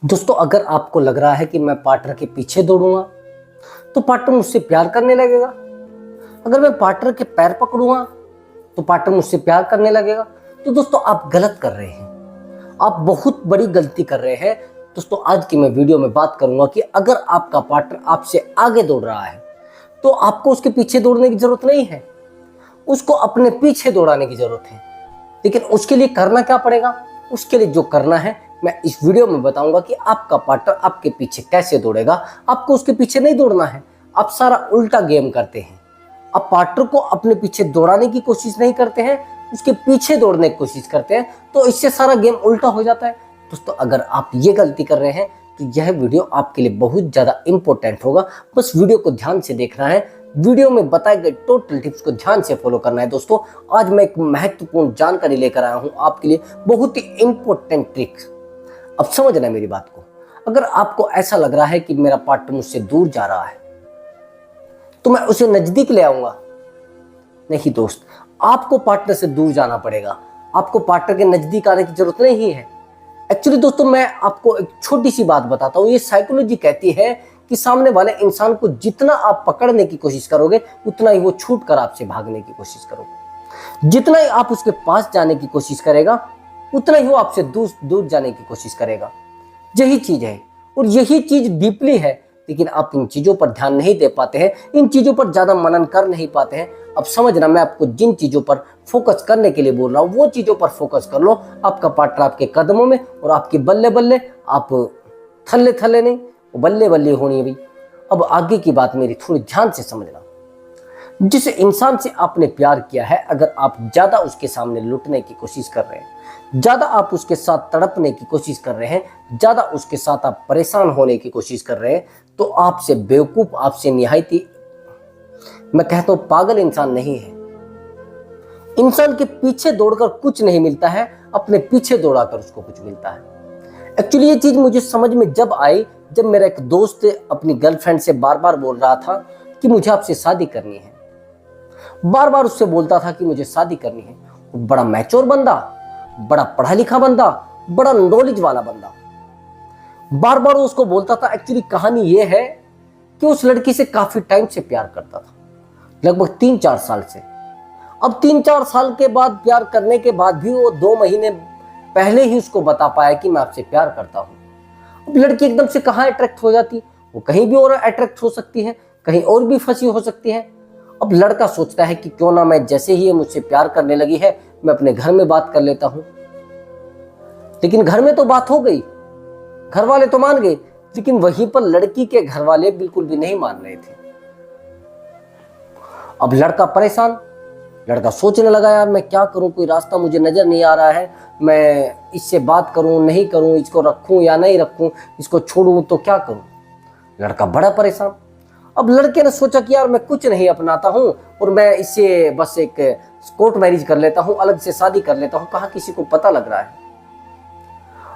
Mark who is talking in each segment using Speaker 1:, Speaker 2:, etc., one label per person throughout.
Speaker 1: दोस्तों, अगर आपको लग रहा है कि मैं पार्टनर के पीछे दौड़ूंगा तो पार्टनर मुझसे प्यार करने लगेगा। अगर मैं पार्टनर के पैर पकड़ूंगा तो पार्टनर मुझसे प्यार करने लगेगा। तो दोस्तों, आप गलत कर रहे हैं, आप बहुत बड़ी गलती कर रहे हैं। दोस्तों, आज की मैं वीडियो में बात करूंगा कि अगर आपका पार्टनर आपसे आगे दौड़ रहा है तो आपको उसके पीछे दौड़ने की जरूरत नहीं है, उसको अपने पीछे दौड़ाने की जरूरत है। लेकिन उसके लिए करना क्या पड़ेगा? उसके लिए जो करना है मैं इस वीडियो में बताऊंगा कि आपका पार्टनर आपके पीछे कैसे दौड़ेगा। आपको उसके पीछे नहीं दौड़ना है, आप सारा उल्टा गेम करते हैं। आप पार्टनर को अपने पीछे दौड़ाने की कोशिश नहीं करते हैं, उसके पीछे दौड़ने की कोशिश करते हैं, तो इससे सारा गेम उल्टा हो जाता है। दोस्तों, अगर आप ये गलती कर रहे हैं तो यह वीडियो आपके लिए बहुत ज़्यादा इंपॉर्टेंट होगा। बस वीडियो को ध्यान से देखना है, वीडियो में बताए गए टोटल टिप्स को ध्यान से फॉलो करना है। दोस्तों, आज मैं एक महत्वपूर्ण जानकारी लेकर आया हूं आपके लिए, बहुत ही इंपॉर्टेंट ट्रिक्स। अब समझना मेरी बात को। अगर आपको ऐसा लग रहा है कि मेरा पार्टनर मुझसे दूर जा रहा है तो मैं उसे नजदीक ले आऊंगा, नहीं दोस्त, आपको पार्टनर से दूर जाना पड़ेगा। आपको पार्टनर के नजदीक आने की जरूरत नहीं है। एक्चुअली दोस्तों, मैं आपको एक छोटी सी बात बताता हूं। ये साइकोलॉजी कहती है कि सामने वाले इंसान को जितना आप पकड़ने की कोशिश करोगे उतना ही वो छूट कर आपसे भागने की कोशिश करोगे। जितना ही आप उसके पास जाने की कोशिश करेगा उतना ही वो आपसे दूर दूर जाने की कोशिश करेगा। यही चीज है और यही चीज डीपली है, लेकिन आप इन चीजों पर ध्यान नहीं दे पाते हैं, इन चीजों पर ज्यादा मनन कर नहीं पाते हैं। अब समझना, मैं आपको जिन चीजों पर फोकस करने के लिए बोल रहा हूं वो चीजों पर फोकस कर लो। आपका पार्टनर आपके कदमों में और आपके बल्ले बल्ले, आप थल्ले थल्ले नहीं, बल्ले बल्ले होनी है भाई। अब आगे की बात मेरी थोड़ी ध्यान से समझना। जिस इंसान से आपने प्यार किया है, अगर आप ज्यादा उसके सामने लुटने की कोशिश कर रहे हैं, ज्यादा आप उसके साथ तड़पने की कोशिश कर रहे हैं, ज्यादा उसके साथ आप परेशान होने की कोशिश कर रहे हैं, तो आपसे बेवकूफ, आपसे निहायती, मैं कहता हूं पागल इंसान नहीं है। इंसान के पीछे दौड़कर कुछ नहीं मिलता है, अपने पीछे दौड़ाकर उसको कुछ मिलता है। एक्चुअली ये चीज मुझे समझ में जब आई, जब मेरा एक दोस्त अपनी गर्लफ्रेंड से बार बार बोल रहा था कि मुझे आपसे शादी करनी है। बार बार उससे बोलता था कि मुझे शादी करनी है। वो बड़ा मैच्योर बंदा, बड़ा पढ़ा लिखा बंदा, बड़ा नॉलेज वाला बंदा, बार बार उसको बोलता था। एक्चुअली कहानी ये है कि उस लड़की से काफी टाइम से प्यार करता था, लगभग 3-4 साल से। अब 3-4 साल के बाद प्यार करने के बाद भी वो 2 महीने पहले ही उसको बता पाया कि मैं आपसे प्यार करता हूं। अब लड़की एकदम से कहां अट्रैक्ट हो जाती, वो कहीं भी और अट्रैक्ट हो सकती है, कहीं और भी फंसी हो सकती है। अब लड़का सोचता है कि क्यों ना मैं, जैसे ही ये मुझसे प्यार करने लगी है, मैं अपने घर में बात कर लेता हूं। लेकिन घर में तो बात हो गई, घर वाले तो मान गए, लेकिन वहीं पर लड़की के घर वाले बिल्कुल भी नहीं मान रहे थे। अब लड़का परेशान, लड़का सोचने लगा, यार मैं क्या करूं, कोई रास्ता मुझे नजर नहीं आ रहा है, मैं इससे बात करूं नहीं करूं, इसको रखूं या नहीं रखूं, इसको छोड़ूं तो क्या करूं। लड़का बड़ा परेशान। अब लड़के ने सोचा कि यार मैं कुछ नहीं अपनाता हूं और मैं इससे बस एक कोर्ट मैरिज कर लेता हूं, अलग से शादी कर लेता हूं, कहां किसी को पता लग रहा है।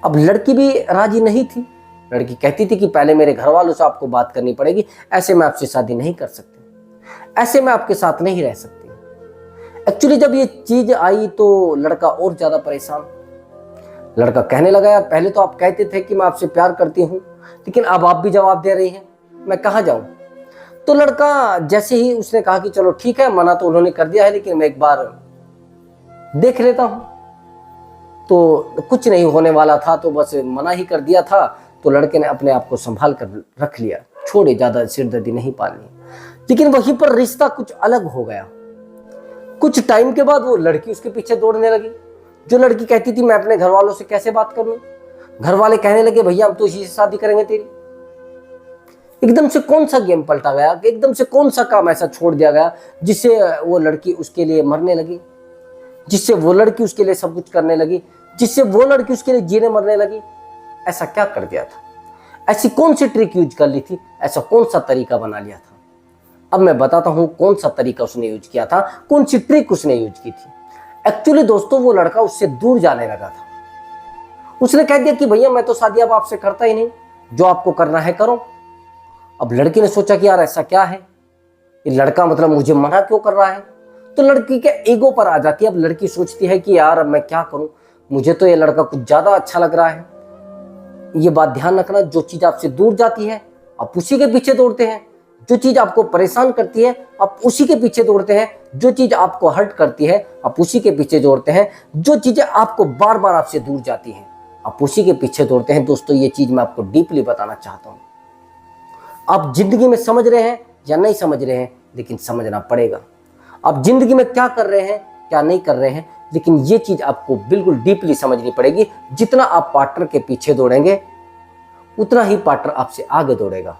Speaker 1: अब लड़की भी राजी नहीं थी। लड़की कहती थी कि पहले मेरे घर वालों से आपको बात करनी पड़ेगी, ऐसे मैं आपसे शादी नहीं कर सकती, ऐसे मैं आपके साथ नहीं रह सकती। एक्चुअली जब ये चीज आई तो लड़का और ज्यादा परेशान। लड़का कहने लगा, यार पहले तो आप कहते थे कि मैं आपसे प्यार करती हूं, लेकिन अब आप भी जवाब दे रही हैं, मैं कहां जाऊं। तो लड़का जैसे ही उसने कहा कि चलो ठीक है, मना तो उन्होंने कर दिया है, लेकिन मैं एक बार देख लेता हूं, तो कुछ नहीं होने वाला था, तो बस मना ही कर दिया था। तो लड़के ने अपने आप को संभाल कर रख लिया, छोड़े, ज्यादा सिरदर्दी नहीं पालनी। लेकिन वहीं पर रिश्ता कुछ अलग हो गया। कुछ टाइम के बाद वो लड़की उसके पीछे दौड़ने लगी। जो लड़की कहती थी मैं अपने घर वालों से कैसे बात करूं, घर वाले कहने लगे भैया हम तो इसी से शादी करेंगे तेरी। एकदम से कौन सा गेम पलटा गया, एकदम से कौन सा काम ऐसा छोड़ दिया गया जिससे वो लड़की उसके लिए मरने लगी, जिससे वो लड़की उसके लिए सब कुछ करने लगी, जिससे वो लड़की उसके लिए जीने मरने लगी। ऐसा क्या कर दिया था, ऐसी कौन सी ट्रिक यूज कर ली थी, ऐसा कौन सा तरीका बना लिया था। अब मैं बताता हूं कौन सा तरीका उसने यूज किया था, कौन सी ट्रिक उसने यूज की थी। एक्चुअली दोस्तों, वो लड़का उससे दूर जाने लगा था। उसने कह दिया कि भैया मैं तो शादी अब आपसे करता ही नहीं, जो आपको करना है करो। अब लड़की ने सोचा कि यार ऐसा क्या है, ये लड़का मतलब मुझे मना क्यों कर रहा है। तो लड़की के ईगो पर आ जाती है। अब लड़की सोचती है कि यार अब मैं क्या करूं, मुझे तो ये लड़का कुछ ज्यादा अच्छा लग रहा है। ये बात ध्यान रखना, जो चीज आपसे दूर जाती है आप उसी के पीछे दौड़ते हैं, जो चीज आपको परेशान करती है आप उसी के पीछे दौड़ते हैं, जो चीज आपको हर्ट करती है आप उसी के पीछे दौड़ते हैं, जो चीजें आपको बार बार आपसे दूर जाती हैं आप उसी के पीछे दौड़ते हैं। दोस्तों ये चीज मैं आपको डीपली बताना चाहता हूं। आप जिंदगी में समझ रहे हैं या नहीं समझ रहे हैं, लेकिन समझना पड़ेगा। आप जिंदगी में क्या कर रहे हैं क्या नहीं कर रहे हैं, लेकिन ये चीज आपको बिल्कुल डीपली समझनी पड़ेगी। जितना आप पार्टनर के पीछे दौड़ेंगे उतना ही पार्टनर आपसे आगे दौड़ेगा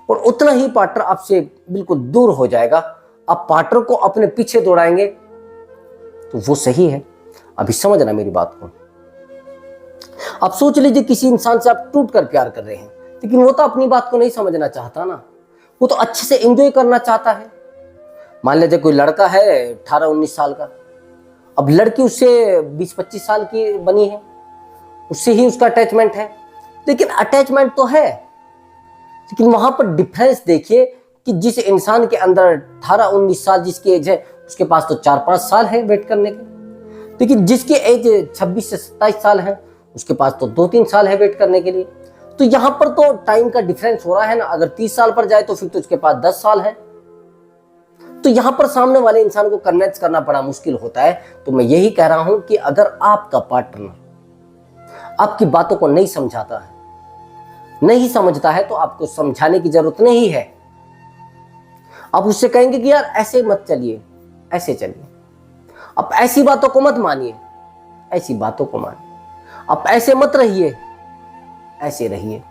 Speaker 1: और उतना ही पार्टनर आपसे बिल्कुल दूर हो जाएगा। आप पार्टनर को अपने पीछे दौड़ाएंगे तो वो सही है। अभी समझना मेरी बात को। आप सोच लीजिए किसी इंसान से आप टूट कर प्यार कर रहे हैं, लेकिन वो तो अपनी बात को नहीं समझना चाहता ना, वो तो अच्छे से एंजॉय करना चाहता है। मान लीजिए कोई लड़का है 18-19 साल का, अब लड़की उससे 20-25 साल की बनी है, उससे ही उसका अटैचमेंट है। लेकिन अटैचमेंट तो है, लेकिन वहां पर डिफरेंस देखिए कि जिस इंसान के अंदर 18-19 साल जिसकी एज है उसके पास तो 4-5 साल है वेट करने के, लेकिन जिसकी एज 26 से 27 साल है उसके पास तो 2-3 साल है वेट करने के लिए। तो यहाँ पर तो टाइम का डिफरेंस हो रहा है ना। अगर 30 साल पर जाए तो फिर तो उसके पास 10 साल है। तो यहाँ पर सामने वाले इंसान को कन्विंस करना बड़ा मुश्किल होता है। तो मैं यही कह रहा हूं कि अगर आपका पार्टनर आपकी बातों को नहीं समझाता है, नहीं समझता है, तो आपको समझाने की जरूरत नहीं है। आप उससे कहेंगे कि यार ऐसे मत चलिए, ऐसे चलिए, आप ऐसी बातों को मत मानिए, ऐसी बातों को मानिए, आप ऐसे मत रहिए, ऐसे रहिए।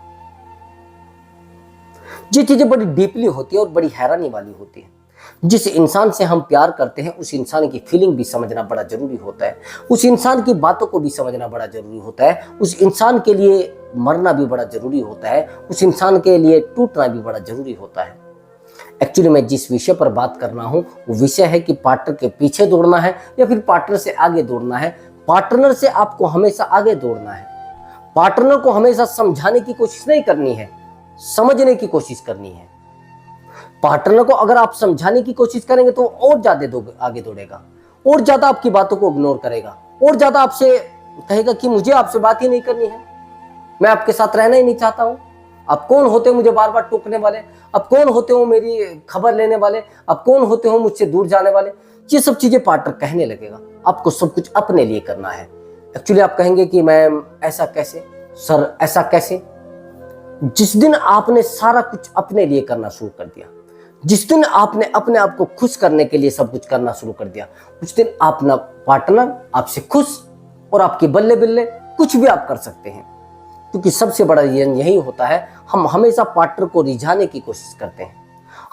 Speaker 1: ये चीजें बड़ी डीपली होती है और बड़ी हैरानी वाली होती है। जिस इंसान से हम प्यार करते हैं उस इंसान की फीलिंग भी समझना बड़ा जरूरी होता है, उस इंसान की बातों को भी समझना बड़ा जरूरी होता है, उस इंसान के लिए मरना भी बड़ा जरूरी होता है, उस इंसान के लिए टूटना भी बड़ा जरूरी होता है। एक्चुअली मैं जिस विषय पर बात कर रहा हूं वो विषय है कि पार्टनर के पीछे दौड़ना है या फिर पार्टनर से आगे दौड़ना है। पार्टनर से आपको हमेशा आगे दौड़ना है। पार्टनर को हमेशा समझाने की कोशिश नहीं करनी है, समझने की कोशिश करनी है। पार्टनर को अगर आप समझाने की कोशिश करेंगे तो और ज्यादा आगे दौड़ेगा, और ज्यादा आपकी बातों को इग्नोर करेगा, और ज्यादा आपसे कहेगा कि मुझे आपसे बात ही नहीं करनी है, मैं आपके साथ रहना ही नहीं चाहता हूं। आप कौन होते हो मुझे बार बार टोकने वाले, आप कौन होते हो मेरी खबर लेने वाले, आप कौन होते हो मुझसे दूर जाने वाले। ये सब चीजें पार्टनर कहने लगेगा। आपको सब कुछ अपने लिए करना है। एक्चुअली आप कहेंगे कि मैम ऐसा कैसे, सर ऐसा कैसे। जिस दिन आपने सारा कुछ अपने लिए करना शुरू कर दिया, जिस दिन आपने अपने आप को खुश करने के लिए सब कुछ करना शुरू कर दिया, उस दिन अपना पार्टनर आपसे खुश और आपके बल्ले बल्ले कुछ भी आप कर सकते हैं। क्योंकि सबसे बड़ा रीजन यही होता है, हम हमेशा पार्टनर को रिझाने की कोशिश करते हैं,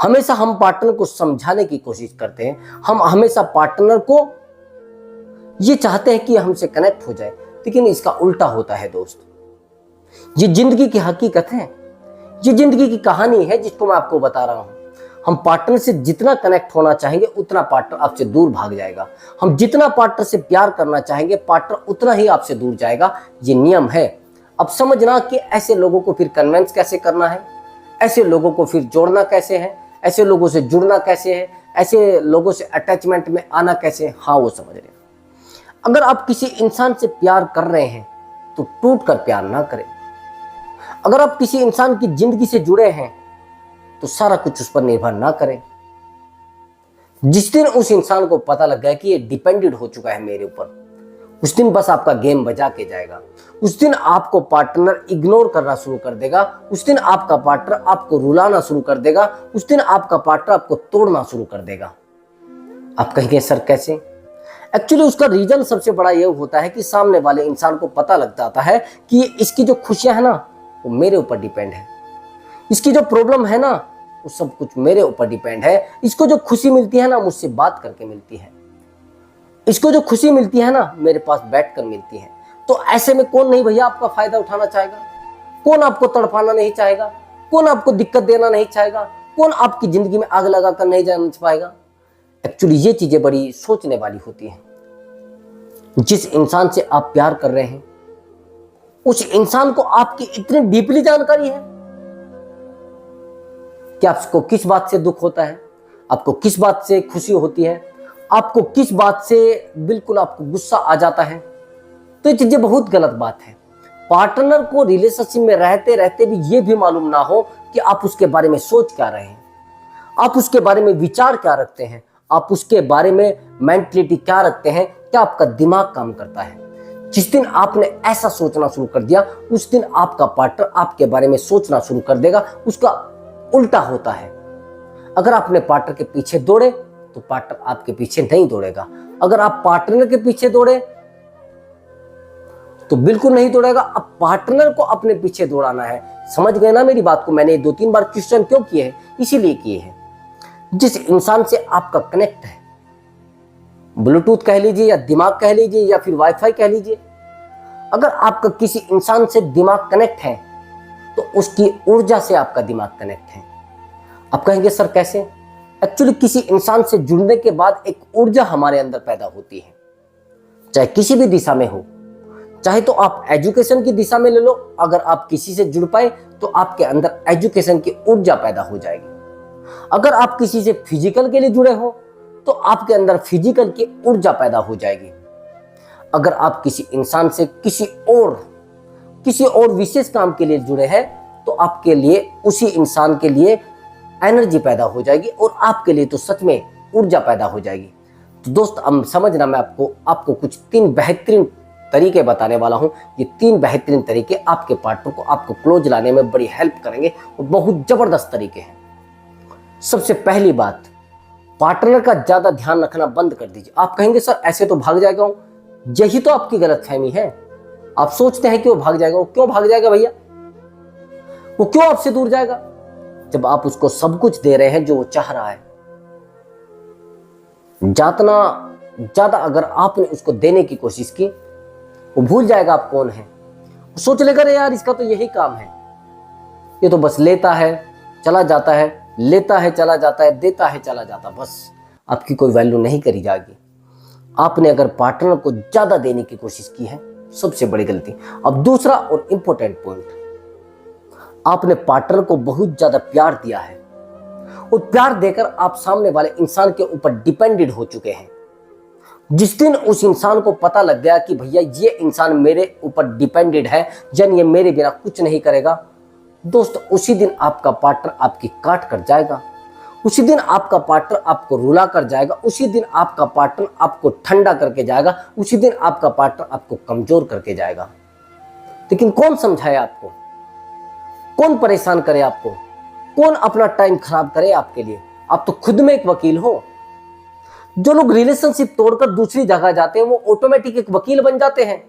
Speaker 1: हमेशा हम पार्टनर को समझाने की कोशिश करते हैं, हम हमेशा पार्टनर को ये चाहते हैं कि हमसे कनेक्ट हो जाए, लेकिन इसका उल्टा होता है दोस्त। ये जिंदगी की हकीकत है, ये जिंदगी की कहानी है जिसको मैं आपको बता रहा हूं। हम पार्टनर से जितना कनेक्ट होना चाहेंगे उतना पार्टनर आपसे दूर भाग जाएगा। हम जितना पार्टनर से प्यार करना चाहेंगे पार्टनर उतना ही आपसे दूर जाएगा। ये नियम है। अब समझना कि ऐसे लोगों को फिर कन्विंस कैसे करना है, ऐसे लोगों को फिर जोड़ना कैसे है, ऐसे लोगों से जुड़ना कैसे है, ऐसे लोगों से अटैचमेंट में आना कैसे। हाँ वो समझ रहे हैं। अगर आप किसी इंसान से प्यार कर रहे हैं तो टूट कर प्यार ना करें। अगर आप किसी इंसान की जिंदगी से जुड़े हैं तो सारा कुछ उस पर निर्भर ना करें। जिस दिन उस इंसान को पता लग गया कि ये डिपेंडेंट हो चुका है मेरे ऊपर, उस दिन बस आपका गेम बजा के जाएगा। उस दिन आपको पार्टनर इग्नोर करना शुरू कर देगा, उस दिन आपका पार्टनर आपको रुलाना शुरू कर देगा, उस दिन आपका पार्टनर आपको तोड़ना शुरू कर देगा। आप कहेंगे सर कैसे? एक्चुअली उसका रीजन सबसे बड़ा ये होता है कि सामने वाले इंसान को पता लग जाता है कि इसकी जो खुशियां है ना वो मेरे ऊपर डिपेंड है, इसकी जो प्रॉब्लम है ना वो सब कुछ मेरे ऊपर डिपेंड है। इसको जो खुशी मिलती है ना मुझसे बात करके मिलती है, इसको जो खुशी मिलती है ना मेरे पास बैठकर मिलती है। तो ऐसे में कौन नहीं भैया आपका फायदा उठाना चाहेगा? कौन आपको तड़पाना नहीं चाहेगा? कौन आपको दिक्कत देना नहीं चाहेगा? कौन आपकी जिंदगी में आग लगा कर नहीं जाना पाएगा? एक्चुअली ये चीजें बड़ी सोचने वाली होती हैं। जिस इंसान से आप प्यार कर रहे हैं उस इंसान को आपकी इतनी डीपली जानकारी है कि आपको किस बात से दुख होता है, आपको किस बात से खुशी होती है, आपको किस बात से बिल्कुल आपको गुस्सा आ जाता है। तो ये चीजें बहुत गलत बात है। पार्टनर को रिलेशनशिप में रहते रहते भी ये भी मालूम ना हो कि आप उसके बारे में सोच क्या रहे हैं, आप उसके बारे में विचार क्या रखते हैं, आप उसके बारे में मेंटलिटी क्या रखते हैं, क्या आपका दिमाग काम करता है। जिस दिन आपने ऐसा सोचना शुरू कर दिया, उस दिन आपका पार्टनर आपके बारे में सोचना शुरू कर देगा। उसका उल्टा होता है। अगर आपने पार्टनर के पीछे दौड़े तो पार्टनर आपके पीछे नहीं दौड़ेगा। अगर आप पार्टनर के पीछे दौड़े तो बिल्कुल नहीं दौड़ेगा। अब पार्टनर को अपने पीछे दौड़ाना है। समझ गए ना मेरी बात को? मैंने 2-3 बार क्वेश्चन क्यों किए हैं? इसीलिए किए हैं। जिस इंसान से आपका कनेक्ट है, ब्लूटूथ कह लीजिए या दिमाग कह लीजिए या फिर वाईफाई कह लीजिए, अगर आपका किसी इंसान से दिमाग कनेक्ट है तो उसकी ऊर्जा से आपका दिमाग कनेक्ट है। आप कहेंगे सर कैसे? एक्चुअली किसी इंसान से जुड़ने के बाद एक ऊर्जा हमारे अंदर पैदा होती है, चाहे किसी भी दिशा में हो। चाहे तो आप एजुकेशन की दिशा में ले लो, अगर आप किसी से जुड़ पाए तो आपके अंदर एजुकेशन की ऊर्जा पैदा हो जाएगी। अगर आप किसी से फिजिकल के लिए जुड़े हो तो आपके अंदर फिजिकल की ऊर्जा पैदा हो जाएगी। अगर आप किसी इंसान से किसी और विशेष काम के लिए जुड़े हैं तो आपके लिए, उसी इंसान के लिए एनर्जी पैदा हो जाएगी और आपके लिए तो सच में ऊर्जा पैदा हो जाएगी। तो दोस्त, अब समझना, मैं आपको कुछ 3 बेहतरीन तरीके बताने वाला हूं। ये 3 बेहतरीन तरीके आपके पार्टनर को आपको क्लोज लाने में बड़ी हेल्प करेंगे और बहुत जबरदस्त तरीके हैं। सबसे पहली बात, पार्टनर का ज्यादा ध्यान रखना बंद कर दीजिए। आप कहेंगे सर ऐसे तो भाग जाएगा। यही तो आपकी गलतफहमी है। आप सोचते हैं कि वो भाग जाएगा। वो क्यों भाग जाएगा भैया? वो क्यों आपसे दूर जाएगा? जब आप उसको सब कुछ दे रहे हैं जो वो चाह रहा है। जितना ज्यादा अगर आपने उसको देने की कोशिश की, वो भूल जाएगा आप कौन है। सोच लेगा रे यार, इसका तो यही काम है, ये तो बस लेता है चला जाता है, लेता है चला जाता है, देता है चला जाता, बस आपकी कोई वैल्यू नहीं करी जाएगी। आपने अगर पार्टनर को ज्यादा देने की कोशिश की है, सबसे बड़ी गलती। अब दूसरा और इंपॉर्टेंट पॉइंट, आपने पार्टनर को बहुत ज्यादा प्यार दिया है और प्यार देकर आप सामने वाले इंसान के ऊपर डिपेंडेंट हो चुके हैं। जिस दिन उस इंसान को पता लग गया कि भैया ये इंसान मेरे ऊपर डिपेंडेंट है, यानी ये मेरे बिना कुछ नहीं करेगा, दोस्त उसी दिन आपका पार्टनर आपकी काट कर जाएगा। उसी दिन आपका पार्टनर आपको रुला कर जाएगा। उसी दिन आपका पार्टनर आपको ठंडा करके जाएगा। उसी दिन आपका पार्टनर आपको कमजोर करके जाएगा। लेकिन कौन समझाए आपको? कौन परेशान करे आपको? कौन अपना टाइम खराब करे आपके लिए? आप तो खुद में एक वकील हो। जो लोग रिलेशनशिप तोड़कर दूसरी जगह जाते हैं वो ऑटोमेटिक एक वकील बन जाते हैं।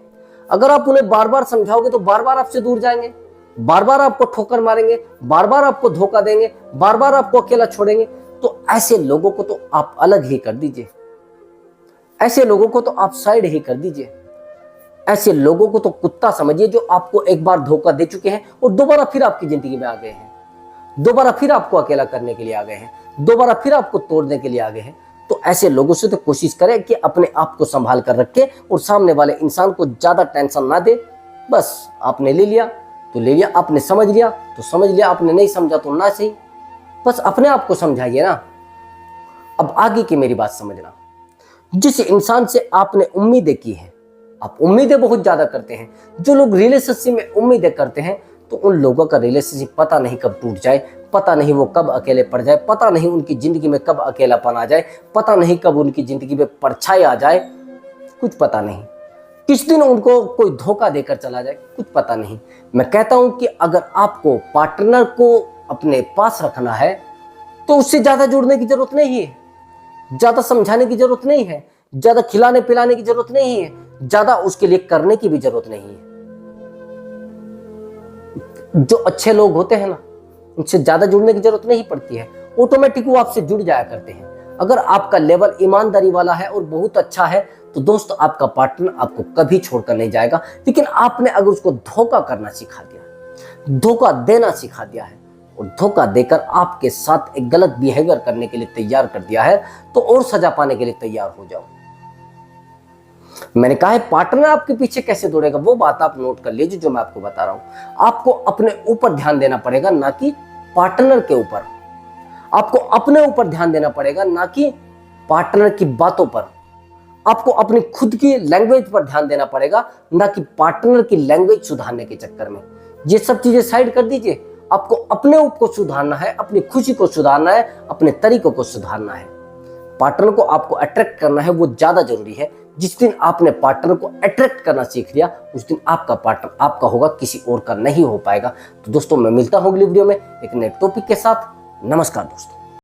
Speaker 1: अगर आप उन्हें बार बार समझाओगे तो बार बार आपसे दूर जाएंगे, बार बार आपको ठोकर मारेंगे, बार बार आपको धोखा देंगे, बार बार आपको अकेला छोड़ेंगे। तो ऐसे लोगों को तो आप अलग ही कर दीजिए, ऐसे लोगों को तो आप साइड ही कर दीजिए। ऐसे लोगों को तो कुत्ता समझिए जो आपको एक बार धोखा दे चुके हैं और दोबारा फिर आपकी जिंदगी में आ गए हैं, दोबारा फिर आपको अकेला करने के लिए आ गए हैं, दोबारा फिर आपको तोड़ने के लिए आ गए हैं। तो ऐसे लोगों से तो कोशिश करें कि अपने आप को संभाल कर रखे और सामने वाले इंसान को ज्यादा टेंशन ना दे। बस आपने ले लिया तो ले लिया, आपने समझ लिया तो समझ लिया, आपने नहीं समझा तो ना सही, बस अपने आप को समझाइए ना। अब आगे की मेरी बात समझना। जिस इंसान से आपने उम्मीदें की है, आप उम्मीदें बहुत ज्यादा करते हैं। जो लोग रिलेशनशिप में उम्मीदें करते हैं तो उन लोगों का रिलेशनशिप पता नहीं कब टूट जाए, पता नहीं वो कब अकेले पड़ जाए, पता नहीं उनकी जिंदगी में कब अकेलापन आ जाए, पता नहीं कब उनकी जिंदगी में परछाई आ जाए, कुछ पता नहीं। किस दिन उनको कोई धोखा देकर चला जाए, कुछ पता नहीं। मैं कहता हूं कि अगर आपको पार्टनर को अपने पास रखना है तो उससे ज्यादा जुड़ने की जरूरत नहीं है, ज्यादा समझाने की जरूरत नहीं है, ज्यादा खिलाने पिलाने की जरूरत नहीं है, ज्यादा उसके लिए करने की भी जरूरत नहीं है। जो अच्छे लोग होते हैं ना, उनसे ज्यादा जुड़ने की जरूरत नहीं पड़ती है, ऑटोमेटिक वो आपसे जुड़ जाया करते हैं। अगर आपका लेवल ईमानदारी वाला है और बहुत अच्छा है तो दोस्त आपका पार्टनर आपको कभी छोड़कर नहीं जाएगा। लेकिन आपने अगर उसको धोखा करना सिखा दिया, धोखा देना सिखा दिया है और धोखा देकर आपके साथ एक गलत बिहेवियर करने के लिए तैयार कर दिया है तो और सजा पाने के लिए तैयार हो जाओ। मैंने कहा है पार्टनर आपके पीछे कैसे दौड़ेगा, वो बात आप नोट कर लीजिए जो मैं आपको बता रहा हूं। आपको अपने ऊपर ध्यान देना पड़ेगा, ना कि पार्टनर के ऊपर। आपको अपने ऊपर ध्यान देना पड़ेगा, ना कि पार्टनर की बातों पर। आपको अपनी खुद की लैंग्वेज पर ध्यान देना पड़ेगा, ना कि पार्टनर की लैंग्वेज सुधारने के चक्कर में। ये सब चीजें साइड कर दीजिए, आपको अपने आप को सुधारना है, अपनी खुशी को सुधारना है, अपने तरीकों को सुधारना है। पार्टनर को आपको अट्रैक्ट करना है, वो ज्यादा जरूरी है। जिस दिन आपने पार्टनर को अट्रैक्ट करना सीख लिया, उस दिन आपका पार्टनर आपका होगा, किसी और का नहीं हो पाएगा। तो दोस्तों मैं मिलता हूं अगली वीडियो में एक नए टॉपिक के साथ। नमस्कार दोस्तों।